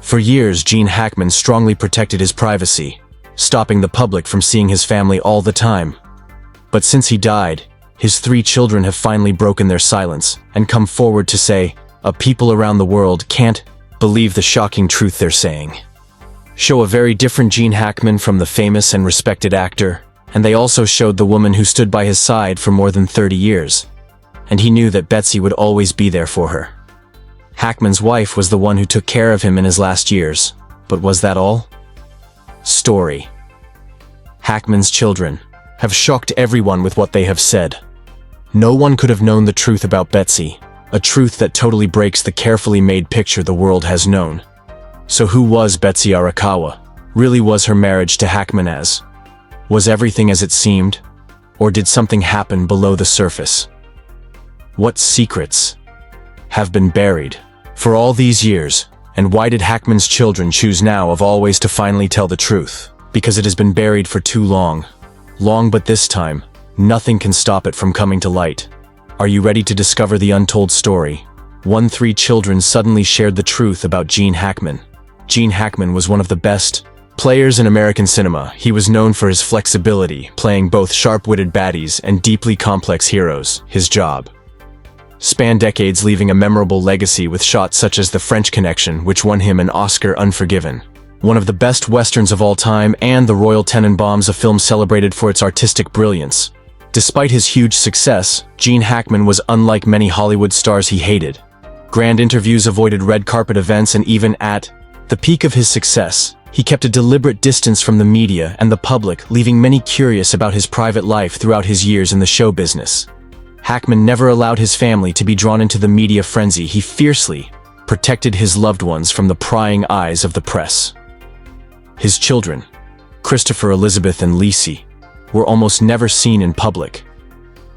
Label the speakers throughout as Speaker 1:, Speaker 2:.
Speaker 1: For years, Gene Hackman strongly protected his privacy, stopping the public from seeing his family all the time. But since he died, his 3 children have finally broken their silence and come forward to say, people around the world can't believe the shocking truth they're saying. Show a very different Gene Hackman from the famous and respected actor, and they also showed the woman who stood by his side for more than 30 years. And he knew that Betsy would always be there for her. Hackman's wife was the one who took care of him in his last years, but was that all? Story. Hackman's children have shocked everyone with what they have said. No one could have known the truth about Betsy, a truth that totally breaks the carefully made picture the world has known. So who was Betsy Arakawa? Really, was her marriage to Hackman'S? Was everything as it seemed? Or did something happen below the surface? What secrets have been buried for all these years, and why did Hackman's children choose now of all ways to finally tell the truth? Because it has been buried for too long. But this time, nothing can stop it from coming to light. Are you ready to discover the untold story? 3 children suddenly shared the truth about Gene Hackman. Gene Hackman was one of the best players in American cinema. He was known for his flexibility, playing both sharp-witted baddies and deeply complex heroes. His job spanned decades, leaving a memorable legacy with shots such as The French Connection, which won him an Oscar, Unforgiven, one of the best westerns of all time, and The Royal Tenenbaums, a film celebrated for its artistic brilliance. Despite his huge success, Gene Hackman was unlike many Hollywood stars he hated. Grand interviews, avoided red carpet events, and even at the peak of his success, he kept a deliberate distance from the media and the public, leaving many curious about his private life throughout his years in the show business. Hackman never allowed his family to be drawn into the media frenzy. He fiercely protected his loved ones from the prying eyes of the press. His children, Christopher, Elizabeth, and Lacey, were almost never seen in public.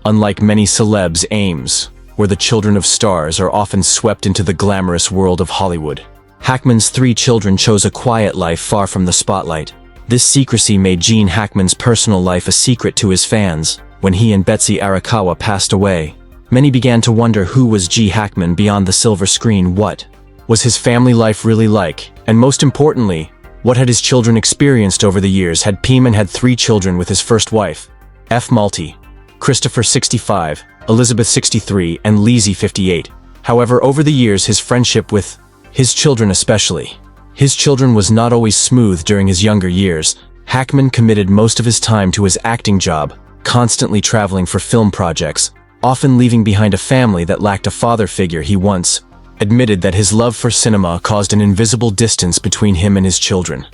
Speaker 1: Unlike many celebs' aims, where the children of stars are often swept into the glamorous world of Hollywood, Hackman's 3 children chose a quiet life far from the spotlight. This secrecy made Gene Hackman's personal life a secret to his fans. When he and Betsy Arakawa passed away, many began to wonder, who was Gene Hackman beyond the silver screen? What was his family life really like? And most importantly, what had his children experienced over the years? Hackman had 3 children with his first wife, F. Malti, Christopher 65, Elizabeth 63, and Lizzie 58. However, over the years, his friendship with his children, especially his children, was not always smooth. During his younger years, Hackman committed most of his time to his acting job, constantly traveling for film projects, often leaving behind a family that lacked a father figure. He once admitted that his love for cinema caused an invisible distance between him and his children.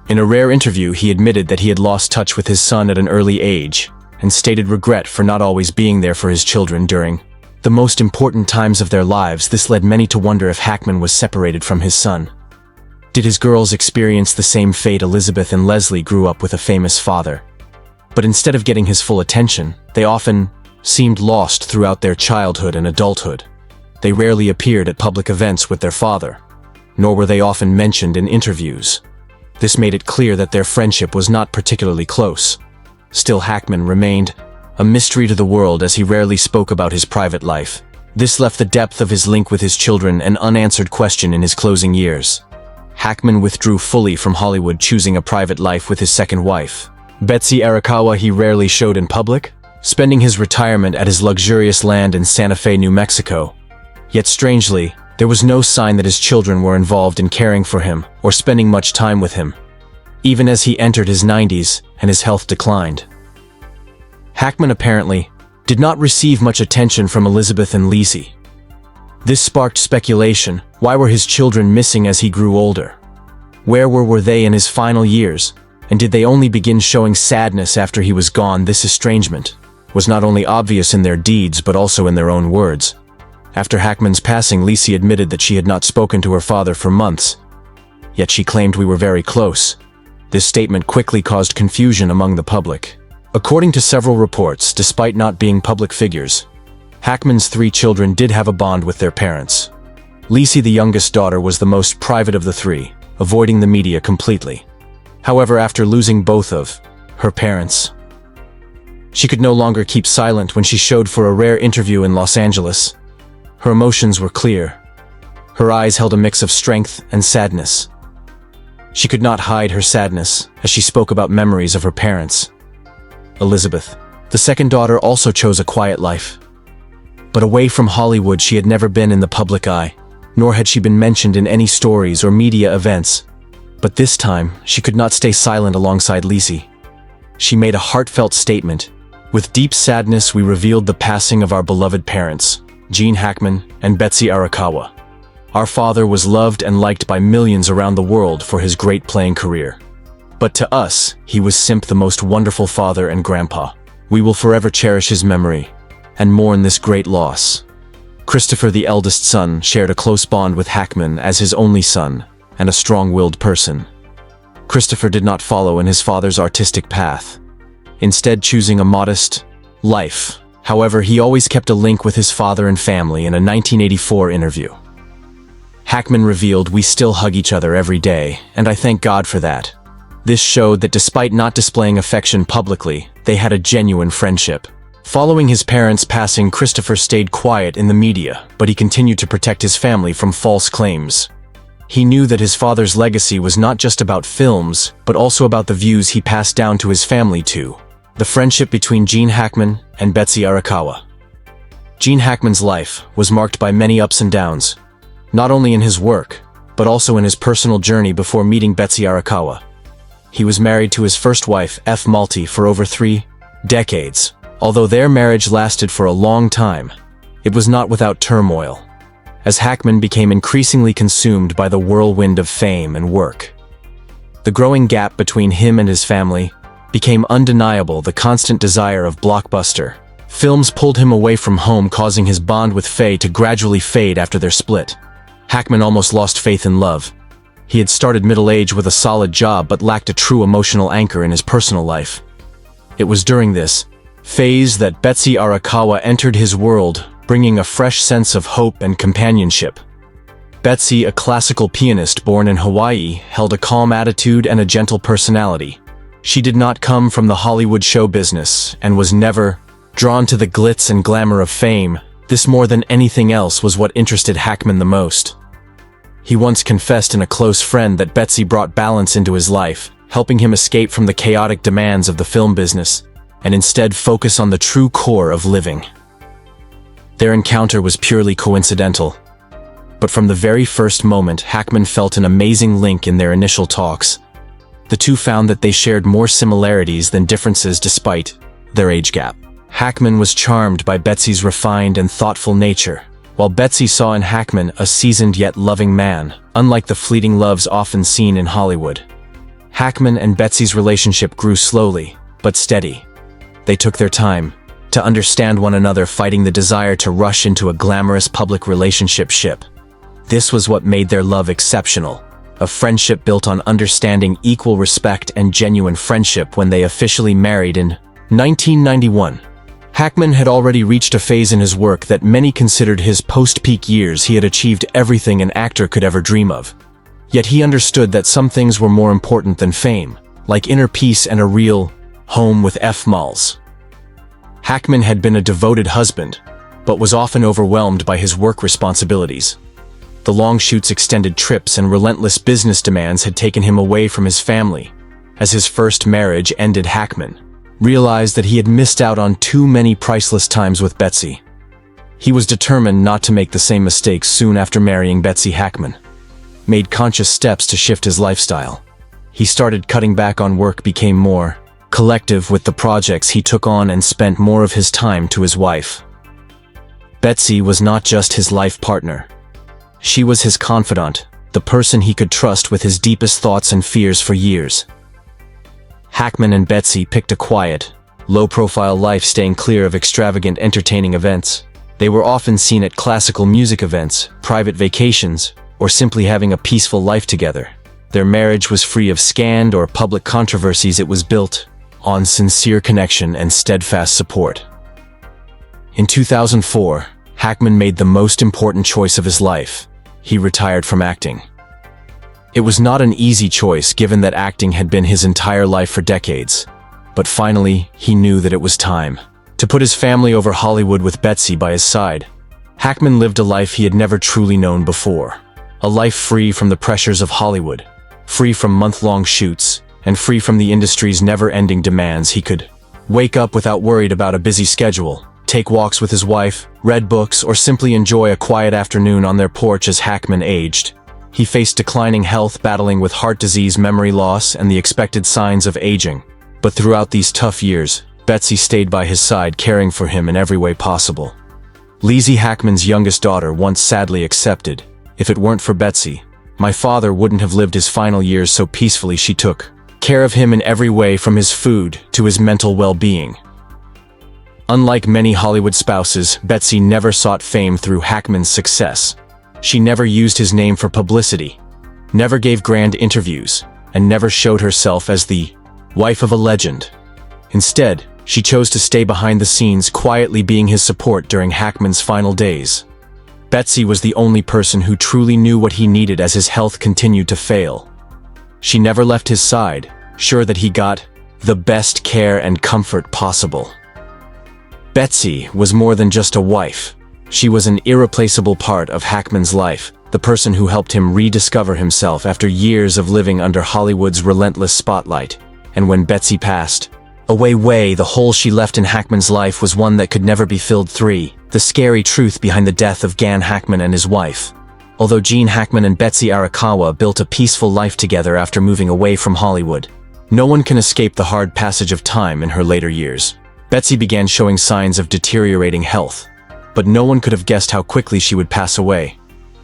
Speaker 1: In a rare interview, he admitted that he had lost touch with his son at an early age, and stated regret for not always being there for his children during the most important times of their lives. This led many to wonder if Hackman was separated from his son. Did his girls experience the same fate? Elizabeth and Leslie grew up with a famous father, but instead of getting his full attention, they often seemed lost throughout their childhood and adulthood. They rarely appeared at public events with their father, nor were they often mentioned in interviews. This made it clear that their friendship was not particularly close. Still, Hackman remained a mystery to the world, as he rarely spoke about his private life. This left the depth of his link with his children an unanswered question in his closing years. Hackman withdrew fully from Hollywood, choosing a private life with his second wife, Betsy Arakawa. He rarely showed in public, spending his retirement at his luxurious land in Santa Fe, New Mexico. Yet strangely, there was no sign that his children were involved in caring for him or spending much time with him, even as he entered his 90s and his health declined. Hackman apparently did not receive much attention from Elizabeth and Lizzie. This sparked speculation. Why were his children missing as he grew older? Where were they in his final years? And did they only begin showing sadness after he was gone? This estrangement was not only obvious in their deeds but also in their own words. After Hackman's passing, Lizzie admitted that she had not spoken to her father for months, yet she claimed, "We were very close." This statement quickly caused confusion among the public. According to several reports, despite not being public figures, Hackman's 3 children did have a bond with their parents. Lizzie, the youngest daughter, was the most private of the 3, avoiding the media completely. However, after losing both of her parents, she could no longer keep silent when she showed for a rare interview in Los Angeles. Her emotions were clear. Her eyes held a mix of strength and sadness. She could not hide her sadness as she spoke about memories of her parents. Elizabeth, the second daughter, also chose a quiet life. But away from Hollywood, she had never been in the public eye, nor had she been mentioned in any stories or media events. But this time, she could not stay silent alongside Lizzie. She made a heartfelt statement. With deep sadness, we revealed the passing of our beloved parents, Gene Hackman and Betsy Arakawa. Our father was loved and liked by millions around the world for his great playing career. But to us, he was simply the most wonderful father and grandpa. We will forever cherish his memory and mourn this great loss. Christopher, the eldest son, shared a close bond with Hackman as his only son and a strong-willed person. Christopher did not follow in his father's artistic path, instead choosing a modest life. However, he always kept a link with his father and family. In a 1984 interview, Hackman revealed, "We still hug each other every day, and I thank God for that." This showed that despite not displaying affection publicly, they had a genuine friendship. Following his parents' passing, Christopher stayed quiet in the media, but he continued to protect his family from false claims. He knew that his father's legacy was not just about films, but also about the views he passed down to his family too. The friendship between Gene Hackman and Betsy Arakawa. Gene Hackman's life was marked by many ups and downs, not only in his work, but also in his personal journey before meeting Betsy Arakawa. He was married to his first wife, F. Malti, for over 3 decades. Although their marriage lasted for a long time, it was not without turmoil, as Hackman became increasingly consumed by the whirlwind of fame and work. The growing gap between him and his family became undeniable. The constant desire of blockbuster films pulled him away from home, causing his bond with Faye to gradually fade after their split. Hackman almost lost faith in love. He had started middle age with a solid job but lacked a true emotional anchor in his personal life. It was during this phase that Betsy Arakawa entered his world, bringing a fresh sense of hope and companionship. Betsy, a classical pianist born in Hawaii, held a calm attitude and a gentle personality. She did not come from the Hollywood show business and was never drawn to the glitz and glamour of fame. This, more than anything else, was what interested Hackman the most. He once confessed in A Close Friend that Betsy brought balance into his life, helping him escape from the chaotic demands of the film business and instead focus on the true core of living. Their encounter was purely coincidental, but from the very first moment, Hackman felt an amazing link in their initial talks. The two found that they shared more similarities than differences despite their age gap. Hackman was charmed by Betsy's refined and thoughtful nature, while Betsy saw in Hackman a seasoned yet loving man, unlike the fleeting loves often seen in Hollywood. Hackman and Betsy's relationship grew slowly, but steady. They took their time to understand one another, fighting the desire to rush into a glamorous public relationship. This was what made their love exceptional, a friendship built on understanding, equal respect, and genuine friendship. When they officially married in 1991, Hackman had already reached a phase in his work that many considered his post-peak years. He had achieved everything an actor could ever dream of. Yet he understood that some things were more important than fame, like inner peace and a real home with F. Malls. Hackman had been a devoted husband, but was often overwhelmed by his work responsibilities. The long shoots, extended trips, and relentless business demands had taken him away from his family. As his first marriage ended, Hackman realized that he had missed out on too many priceless times with Betsy. He was determined not to make the same mistakes. Soon after marrying Betsy, Hackman made conscious steps to shift his lifestyle. He started cutting back on work, became more collective with the projects he took on, and spent more of his time to his wife. Betsy was not just his life partner. She was his confidant, the person he could trust with his deepest thoughts and fears for years. Hackman and Betsy picked a quiet, low-profile life, staying clear of extravagant entertaining events. They were often seen at classical music events, private vacations, or simply having a peaceful life together. Their marriage was free of scandal or public controversies. It was built on sincere connection and steadfast support. In 2004, Hackman made the most important choice of his life. He retired from acting. It was not an easy choice, given that acting had been his entire life for decades. But finally, he knew that it was time to put his family over Hollywood. With Betsy by his side, Hackman lived a life he had never truly known before. a life free from the pressures of Hollywood, free from month-long shoots, and free from the industry's never-ending demands. He could wake up without worried about a busy schedule, take walks with his wife, read books, or simply enjoy a quiet afternoon on their porch. As Hackman aged, he faced declining health, battling with heart disease, memory loss, and the expected signs of aging. But throughout these tough years, Betsy stayed by his side, caring for him in every way possible. Lizzie, Hackman's youngest daughter, once sadly accepted, "If it weren't for Betsy, my father wouldn't have lived his final years so peacefully. She took care of him in every way, from his food to his mental well-being." Unlike many Hollywood spouses, Betsy never sought fame through Hackman's success. She never used his name for publicity, never gave grand interviews, and never showed herself as the wife of a legend. Instead, she chose to stay behind the scenes, quietly being his support during Hackman's final days. Betsy was the only person who truly knew what he needed as his health continued to fail. She never left his side, sure that he got the best care and comfort possible. Betsy was more than just a wife. She was an irreplaceable part of Hackman's life, the person who helped him rediscover himself after years of living under Hollywood's relentless spotlight. And when Betsy passed away, the hole she left in Hackman's life was one that could never be filled. The scary truth behind the death of Gan Hackman and his wife. Although Gene Hackman and Betsy Arakawa built a peaceful life together after moving away from Hollywood, no one can escape the hard passage of time in her later years. Betsy began showing signs of deteriorating health, but no one could have guessed how quickly she would pass away.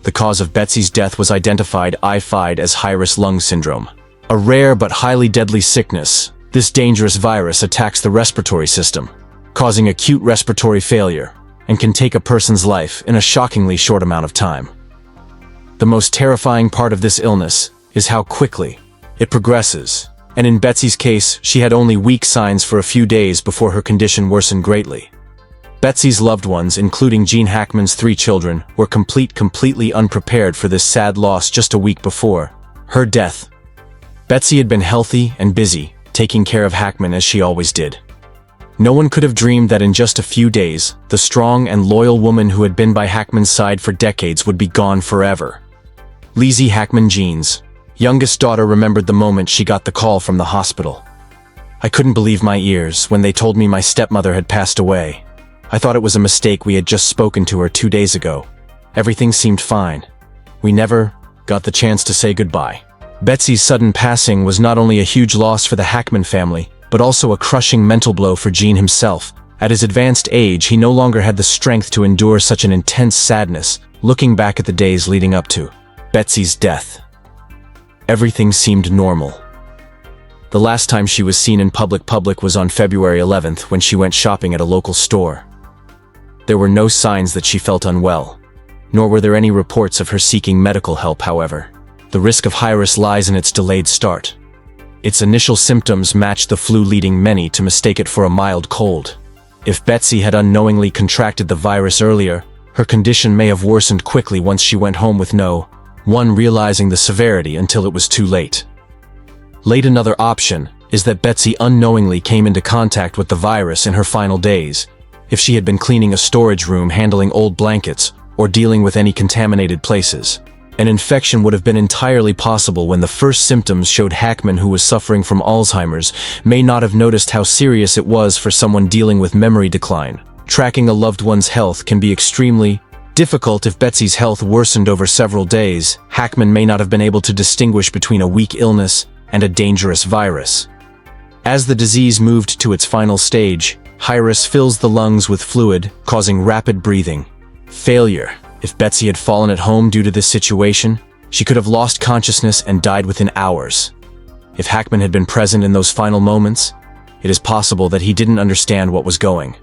Speaker 1: The cause of Betsy's death was identified as high-risk lung syndrome, a rare but highly deadly sickness. This dangerous virus attacks the respiratory system, causing acute respiratory failure, and can take a person's life in a shockingly short amount of time. The most terrifying part of this illness is how quickly it progresses, and in Betsy's case, she had only weak signs for a few days before her condition worsened greatly. Betsy's loved ones, including Gene Hackman's 3 children, were completely unprepared for this sad loss just a week before her death. Betsy had been healthy and busy, taking care of Hackman as she always did. No one could have dreamed that in just a few days, the strong and loyal woman who had been by Hackman's side for decades would be gone forever. Lizzie Hackman, Gene's youngest daughter, remembered the moment she got the call from the hospital. "I couldn't believe my ears when they told me my stepmother had passed away. I thought it was a mistake. We had just spoken to her 2 days ago. Everything seemed fine. We never got the chance to say goodbye." Betsy's sudden passing was not only a huge loss for the Hackman family, but also a crushing mental blow for Gene himself. At his advanced age, he no longer had the strength to endure such an intense sadness. Looking back at the days leading up to Betsy's death, everything seemed normal. The last time she was seen in public was on February 11th when she went shopping at a local store. There were no signs that she felt unwell, nor were there any reports of her seeking medical help. However, the risk of high-risk lies in its delayed start. Its initial symptoms matched the flu, leading many to mistake it for a mild cold. If Betsy had unknowingly contracted the virus earlier, her condition may have worsened quickly once she went home, with no one realizing the severity until it was too late. Another option is that Betsy unknowingly came into contact with the virus in her final days. If she had been cleaning a storage room, handling old blankets, or dealing with any contaminated places, an infection would have been entirely possible. When the first symptoms showed, Hackman, who was suffering from Alzheimer's, may not have noticed how serious it was for someone dealing with memory decline. Tracking a loved one's health can be extremely difficult. If Betsy's health worsened over several days, Hackman may not have been able to distinguish between a weak illness and a dangerous virus. As the disease moved to its final stage, high-risk fills the lungs with fluid, causing rapid breathing failure. If Betsy had fallen at home due to this situation, she could have lost consciousness and died within hours. If Hackman had been present in those final moments, it is possible that he didn't understand what was going.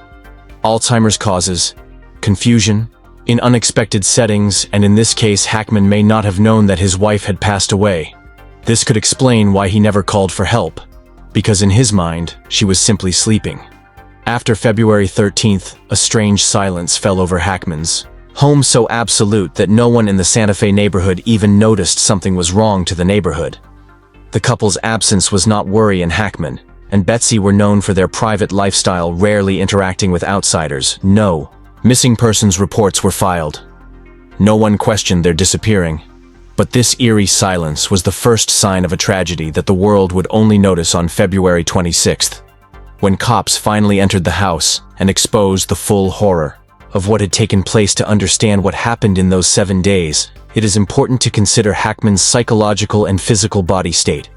Speaker 1: Alzheimer's causes confusion in unexpected settings, and in this case, Hackman may not have known that his wife had passed away. This could explain why he never called for help, because in his mind, she was simply sleeping. After February 13th, a strange silence fell over Hackman's home, so absolute that no one in the Santa Fe neighborhood even noticed something was wrong to the neighborhood. The couple's absence was not Worry and Hackman, and Betsy were known for their private lifestyle, rarely interacting with outsiders. No missing persons reports were filed. No one questioned their disappearing. But this eerie silence was the first sign of a tragedy that the world would only notice on February 26th, when cops finally entered the house and exposed the full horror of what had taken place. To understand what happened in those 7 days, it is important to consider Hackman's psychological and physical body state.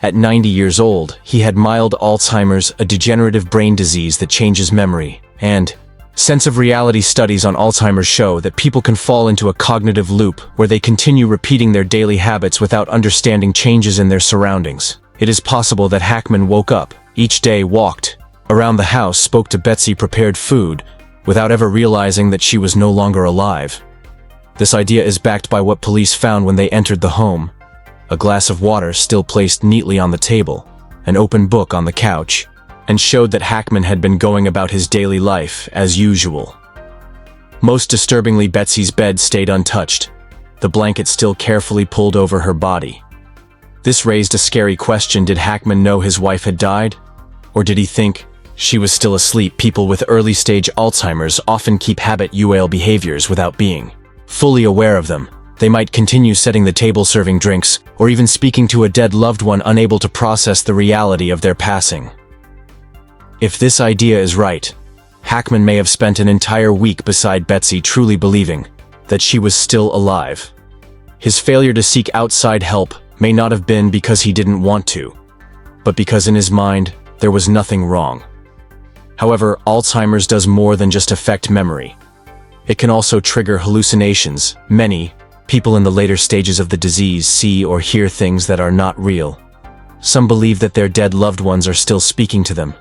Speaker 1: At 90 years old, he had mild Alzheimer's, a degenerative brain disease that changes memory, and sense of reality. Studies on Alzheimer's show that people can fall into a cognitive loop where they continue repeating their daily habits without understanding changes in their surroundings. It is possible that Hackman woke up each day, walked around the house, spoke to Betsy, prepared food, without ever realizing that she was no longer alive. This idea is backed by what police found when they entered the home: a glass of water still placed neatly on the table, an open book on the couch, and showed that Hackman had been going about his daily life as usual. Most disturbingly, Betsy's bed stayed untouched, the blanket still carefully pulled over her body. This raised a scary question: did Hackman know his wife had died? Or did he think she was still asleep? People with early-stage Alzheimer's often keep habitual behaviors without being fully aware of them. They might continue setting the table, serving drinks, or even speaking to a dead loved one, unable to process the reality of their passing. If this idea is right, Hackman may have spent an entire week beside Betsy, truly believing that she was still alive. His failure to seek outside help may not have been because he didn't want to, but because in his mind there was nothing wrong. However, Alzheimer's does more than just affect memory. It can also trigger hallucinations. Many people in the later stages of the disease see or hear things that are not real. Some believe that their dead loved ones are still speaking to them,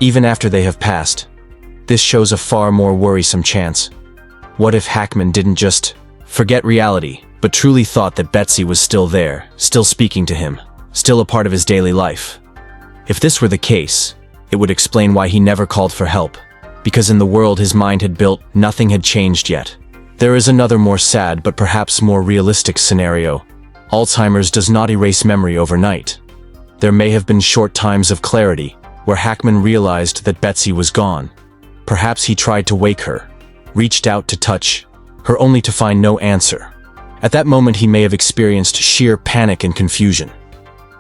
Speaker 1: even after they have passed. This shows a far more worrisome chance. What if Hackman didn't just forget reality, but truly thought that Betsy was still there, still speaking to him, still a part of his daily life? If this were the case, it would explain why he never called for help, because in the world his mind had built, nothing had changed yet. There is another more sad but perhaps more realistic scenario. Alzheimer's does not erase memory overnight. There may have been short times of clarity where Hackman realized that Betsy was gone. Perhaps he tried to wake her, reached out to touch her, only to find no answer. At that moment he may have experienced sheer panic and confusion.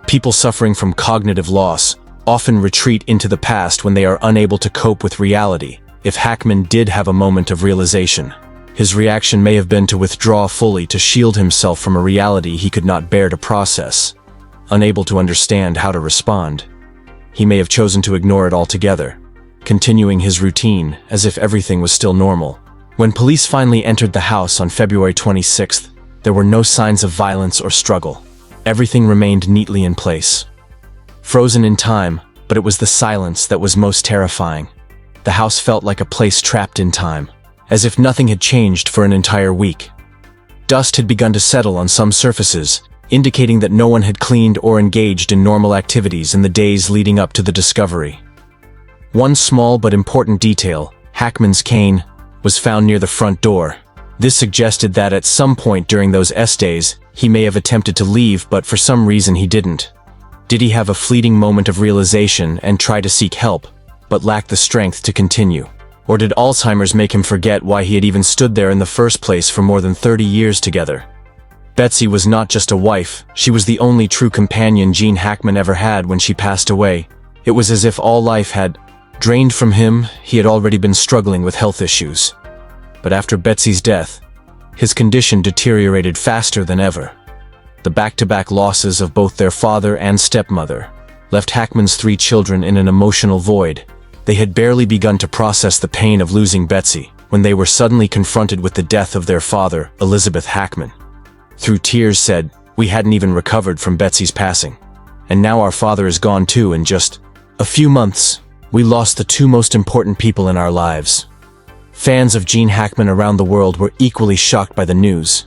Speaker 1: People suffering from cognitive loss often retreat into the past when they are unable to cope with reality. If Hackman did have a moment of realization, his reaction may have been to withdraw fully, to shield himself from a reality he could not bear to process. Unable to understand how to respond, he may have chosen to ignore it altogether, continuing his routine as if everything was still normal. When police finally entered the house on February 26th, there were no signs of violence or struggle. Everything remained neatly in place, frozen in time, but it was the silence that was most terrifying. The house felt like a place trapped in time, as if nothing had changed for an entire week. Dust had begun to settle on some surfaces, indicating that no one had cleaned or engaged in normal activities in the days leading up to the discovery. One small but important detail: Hackman's cane was found near the front door. This suggested that at some point during those days, he may have attempted to leave, but for some reason he didn't. Did he have a fleeting moment of realization and try to seek help, but lack the strength to continue? Or did Alzheimer's make him forget why he had even stood there in the first place for more than 30 years together? Betsy was not just a wife, she was the only true companion Gene Hackman ever had. When she passed away, it was as if all life had drained from him. He had already been struggling with health issues, but after Betsy's death, his condition deteriorated faster than ever. The back-to-back losses of both their father and stepmother left Hackman's 3 children in an emotional void. They had barely begun to process the pain of losing Betsy when they were suddenly confronted with the death of their father, Elizabeth Hackman. Through tears said, "We hadn't even recovered from Betsy's passing. And now our father is gone too. In just a few months, we lost the 2 most important people in our lives." Fans of Gene Hackman around the world were equally shocked by the news.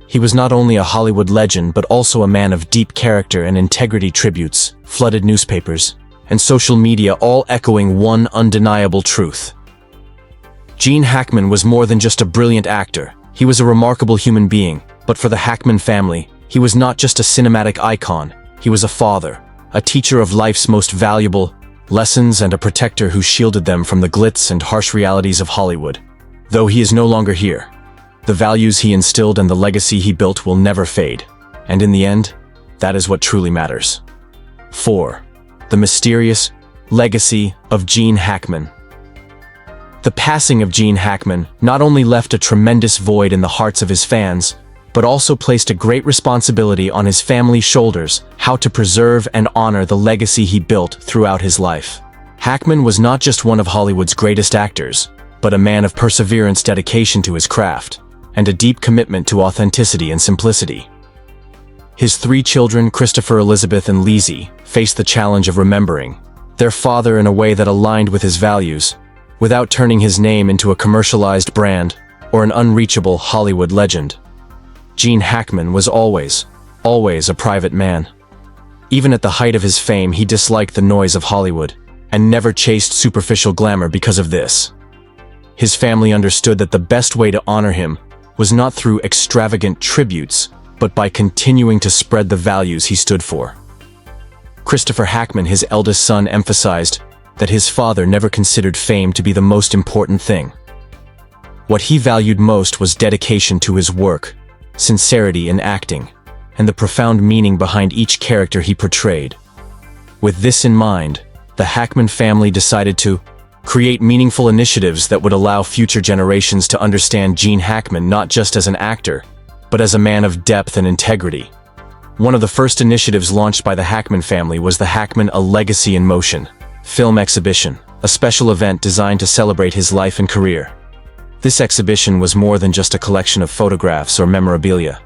Speaker 1: He was not only a Hollywood legend, but also a man of deep character and integrity. Tributes flooded newspapers and social media, all echoing one undeniable truth: Gene Hackman was more than just a brilliant actor. He was a remarkable human being. But for the Hackman family, he was not just a cinematic icon. He was a father, a teacher of life's most valuable lessons, and a protector who shielded them from the glitz and harsh realities of Hollywood. Though he is no longer here, the values he instilled and the legacy he built will never fade. And in the end, that is what truly matters. 4. The mysterious legacy of Gene Hackman. The passing of Gene Hackman not only left a tremendous void in the hearts of his fans, but also placed a great responsibility on his family's shoulders how to preserve and honor the legacy he built throughout his life. Hackman was not just one of Hollywood's greatest actors, but a man of perseverance, dedication to his craft, and a deep commitment to authenticity and simplicity. His 3 children, Christopher, Elizabeth, and Lizzie, faced the challenge of remembering their father in a way that aligned with his values, without turning his name into a commercialized brand or an unreachable Hollywood legend. Gene Hackman was always a private man. Even at the height of his fame, he disliked the noise of Hollywood and never chased superficial glamour because of this. His family understood that the best way to honor him was not through extravagant tributes, but by continuing to spread the values he stood for. Christopher Hackman, his eldest son, emphasized that his father never considered fame to be the most important thing. What he valued most was dedication to his work, sincerity in acting, and the profound meaning behind each character he portrayed. With this in mind, the Hackman family decided to create meaningful initiatives that would allow future generations to understand Gene Hackman not just as an actor, but as a man of depth and integrity. One of the first initiatives launched by the Hackman family was the Hackman: A Legacy in Motion film exhibition, a special event designed to celebrate his life and career. This exhibition was more than just a collection of photographs or memorabilia.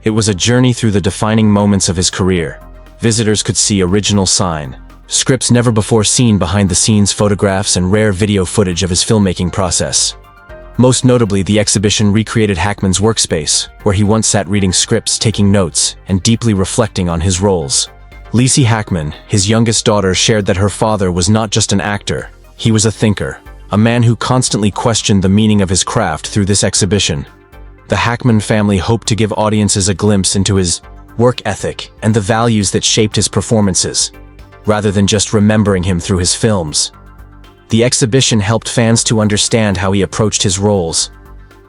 Speaker 1: It was a journey through the defining moments of his career. Visitors could see original sign, scripts never before seen, behind-the-scenes photographs, and rare video footage of his filmmaking process. Most notably, the exhibition recreated Hackman's workspace, where he once sat reading scripts, taking notes, and deeply reflecting on his roles. Lizzie Hackman, his youngest daughter, shared that her father was not just an actor, he was a thinker, a man who constantly questioned the meaning of his craft. Through this exhibition, the Hackman family hoped to give audiences a glimpse into his work ethic and the values that shaped his performances, rather than just remembering him through his films. The exhibition helped fans to understand how he approached his roles,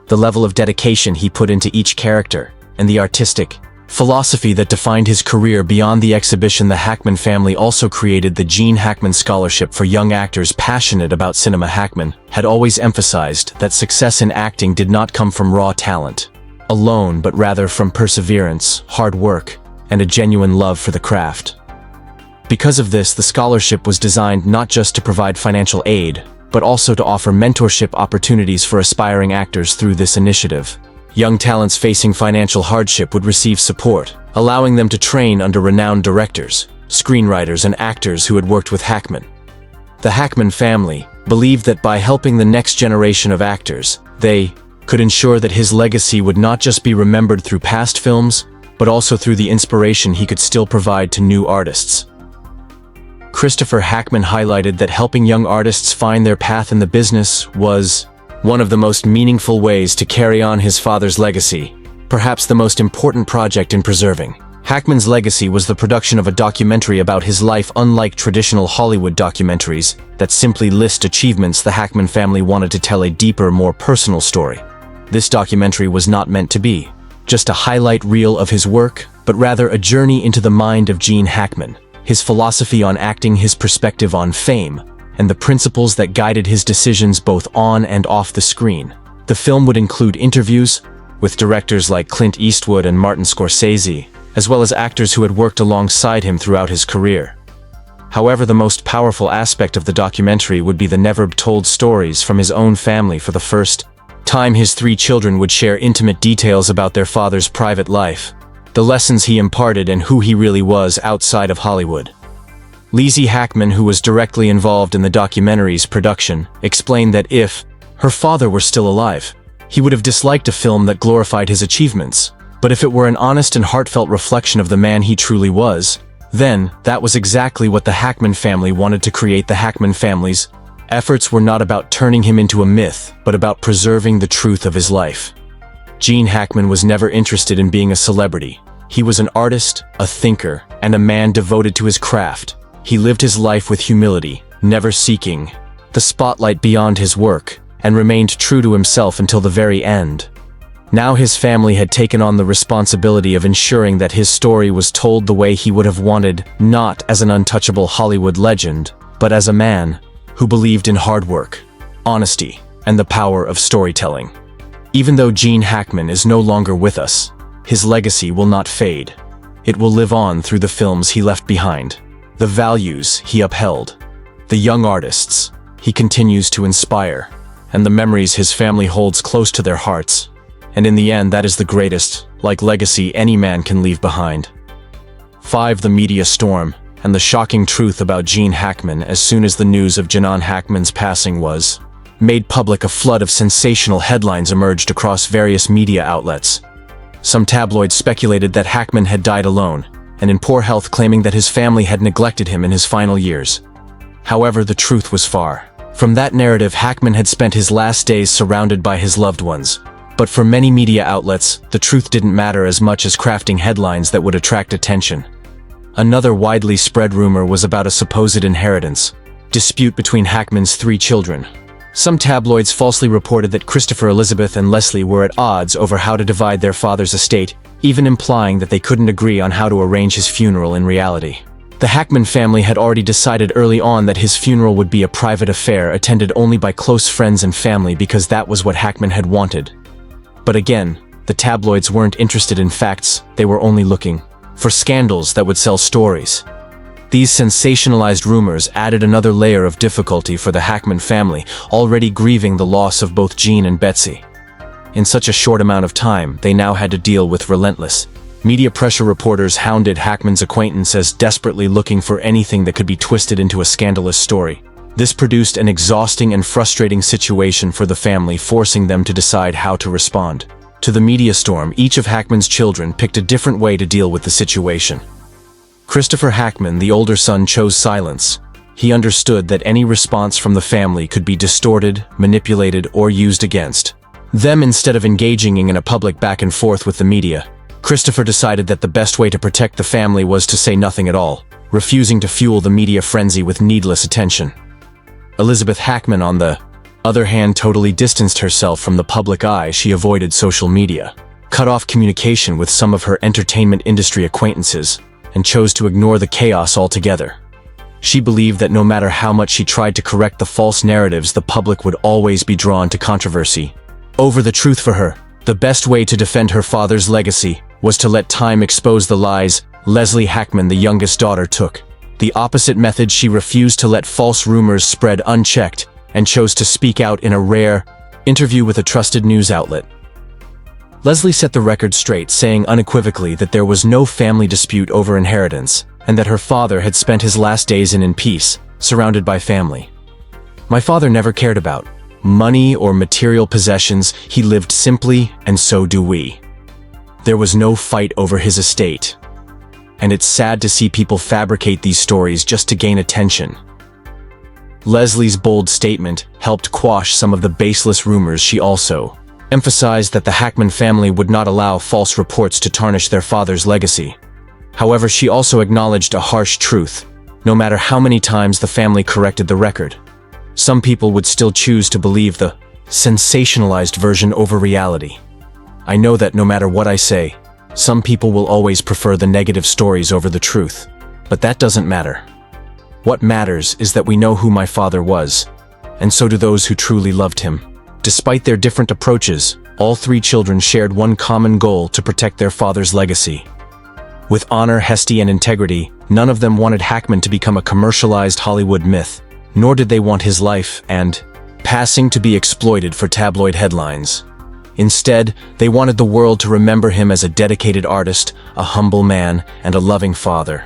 Speaker 1: the level of dedication he put into each character, and the artistic philosophy that defined his career. Beyond the exhibition, the Hackman family also created the Gene Hackman Scholarship for young actors passionate about cinema. Hackman had always emphasized that success in acting did not come from raw talent alone, but rather from perseverance, hard work, and a genuine love for the craft. Because of this, the scholarship was designed not just to provide financial aid, but also to offer mentorship opportunities for aspiring actors. Through this initiative, young talents facing financial hardship would receive support, allowing them to train under renowned directors, screenwriters, and actors who had worked with Hackman. The Hackman family believed that by helping the next generation of actors, they could ensure that his legacy would not just be remembered through past films, but also through the inspiration he could still provide to new artists. Christopher Hackman highlighted that helping young artists find their path in the business was one of the most meaningful ways to carry on his father's legacy, perhaps the most important project in preserving Hackman's legacy was the production of a documentary about his life. Unlike traditional Hollywood documentaries that simply list achievements, the Hackman family wanted to tell a deeper, more personal story. This documentary was not meant to be just a highlight reel of his work, but rather a journey into the mind of Gene Hackman, his philosophy on acting, his perspective on fame, and the principles that guided his decisions both on and off the screen. The film would include interviews with directors like Clint Eastwood and Martin Scorsese, as well as actors who had worked alongside him throughout his career. However, the most powerful aspect of the documentary would be the never-told stories from his own family. For the first time, his 3 children would share intimate details about their father's private life, the lessons he imparted, and who he really was outside of Hollywood. Lizzie Hackman, who was directly involved in the documentary's production, explained that if her father were still alive, he would have disliked a film that glorified his achievements. But if it were an honest and heartfelt reflection of the man he truly was, then that was exactly what the Hackman family wanted to create. The Hackman family's efforts were not about turning him into a myth, but about preserving the truth of his life. Gene Hackman was never interested in being a celebrity. He was an artist, a thinker, and a man devoted to his craft. He lived his life with humility, never seeking the spotlight beyond his work, and remained true to himself until the very end. Now his family had taken on the responsibility of ensuring that his story was told the way he would have wanted, not as an untouchable Hollywood legend, but as a man who believed in hard work, honesty, and the power of storytelling. Even though Gene Hackman is no longer with us, his legacy will not fade. It will live on through the films he left behind, the values he upheld, the young artists he continues to inspire, and the memories his family holds close to their hearts. And in the end, that is the greatest, legacy any man can leave behind. 5. The media storm, and the shocking truth about Gene Hackman as soon as the news of Gene Hackman's passing was made public. A flood of sensational headlines emerged across various media outlets. Some tabloids speculated that Hackman had died alone, and in poor health, claiming that his family had neglected him in his final years. However, the truth was far from that narrative. Hackman had spent his last days surrounded by his loved ones. But for many media outlets, the truth didn't matter as much as crafting headlines that would attract attention. Another widely spread rumor was about a supposed inheritance dispute between Hackman's 3 children. Some tabloids falsely reported that Christopher, Elizabeth, and Leslie were at odds over how to divide their father's estate, even implying that they couldn't agree on how to arrange his funeral. In reality, the Hackman family had already decided early on that his funeral would be a private affair attended only by close friends and family, because that was what Hackman had wanted. But again, the tabloids weren't interested in facts. They were only looking for scandals that would sell stories. These sensationalized rumors added another layer of difficulty for the Hackman family, already grieving the loss of both Gene and Betsy. In such a short amount of time, they now had to deal with relentless media pressure. Reporters hounded Hackman's acquaintances, desperately looking for anything that could be twisted into a scandalous story. This produced an exhausting and frustrating situation for the family, forcing them to decide how to respond to the media storm. Each of Hackman's children picked a different way to deal with the situation. Christopher Hackman, the older son, chose silence. He understood that any response from the family could be distorted, manipulated, or used against them. Instead of engaging in a public back and forth with the media, Christopher decided that the best way to protect the family was to say nothing at all, refusing to fuel the media frenzy with needless attention. Elizabeth Hackman, on the other hand, totally distanced herself from the public eye. She avoided social media, cut off communication with some of her entertainment industry acquaintances, and chose to ignore the chaos altogether. She believed that no matter how much she tried to correct the false narratives, the public would always be drawn to controversy over the truth. For her, the best way to defend her father's legacy was to let time expose the lies. Leslie Hackman, the youngest daughter, took the opposite method. She refused to let false rumors spread unchecked and chose to speak out in a rare interview with a trusted news outlet. Leslie set the record straight, saying unequivocally that there was no family dispute over inheritance, and that her father had spent his last days in peace, surrounded by family. "My father never cared about money or material possessions. He lived simply, and so do we. There was no fight over his estate. And it's sad to see people fabricate these stories just to gain attention." Leslie's bold statement helped quash some of the baseless rumors. She also emphasized that the Hackman family would not allow false reports to tarnish their father's legacy. However, she also acknowledged a harsh truth. No matter how many times the family corrected the record, some people would still choose to believe the sensationalized version over reality. "I know that no matter what I say, some people will always prefer the negative stories over the truth. But that doesn't matter. What matters is that we know who my father was, and so do those who truly loved him." Despite their different approaches, all 3 children shared one common goal: to protect their father's legacy. With honor, honesty, and integrity, none of them wanted Hackman to become a commercialized Hollywood myth, nor did they want his life and passing to be exploited for tabloid headlines. Instead, they wanted the world to remember him as a dedicated artist, a humble man, and a loving father.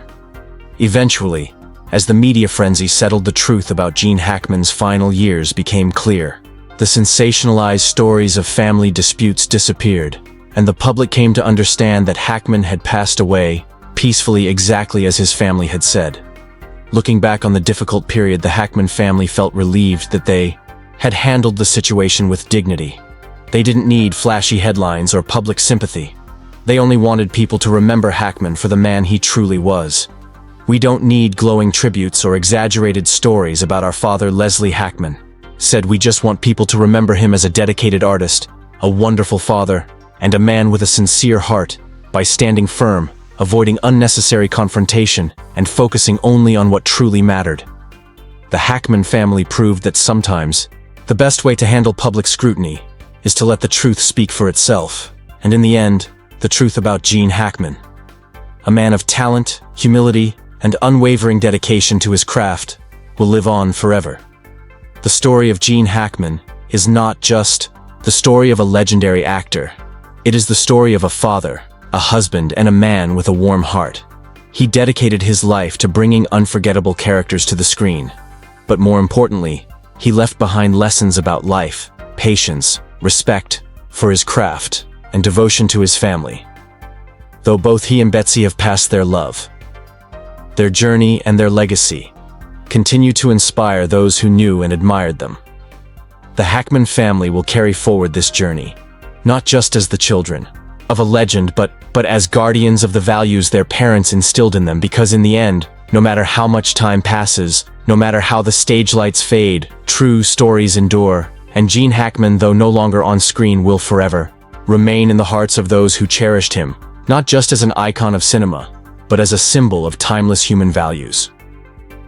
Speaker 1: Eventually, as the media frenzy settled, the truth about Gene Hackman's final years became clear. The sensationalized stories of family disputes disappeared, and the public came to understand that Hackman had passed away peacefully, exactly as his family had said. Looking back on the difficult period, the Hackman family felt relieved that they had handled the situation with dignity. They didn't need flashy headlines or public sympathy. They only wanted people to remember Hackman for the man he truly was. "We don't need glowing tributes or exaggerated stories about our father," Leslie Hackman said. "We just want people to remember him as a dedicated artist, a wonderful father, and a man with a sincere heart, by standing firm, avoiding unnecessary confrontation, and focusing only on what truly mattered. The Hackman family proved that sometimes, the best way to handle public scrutiny is to let the truth speak for itself, and in the end, the truth about Gene Hackman. A man of talent, humility, and unwavering dedication to his craft will live on forever. The story of Gene Hackman is not just the story of a legendary actor. It is the story of a father, a husband, and a man with a warm heart. He dedicated his life to bringing unforgettable characters to the screen. But more importantly, he left behind lessons about life, patience, respect for his craft, and devotion to his family. Though both he and Betsy have passed, their love, their journey, and their legacy continue to inspire those who knew and admired them. The Hackman family will carry forward this journey, not just as the children of a legend, but as guardians of the values their parents instilled in them, because in the end, no matter how much time passes, no matter how the stage lights fade, true stories endure, and Gene Hackman, though no longer on screen, will forever remain in the hearts of those who cherished him, not just as an icon of cinema, but as a symbol of timeless human values.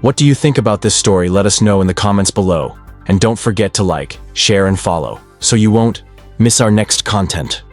Speaker 1: What do you think about this story? Let us know in the comments below, and don't forget to like, share, and follow, so you won't miss our next content.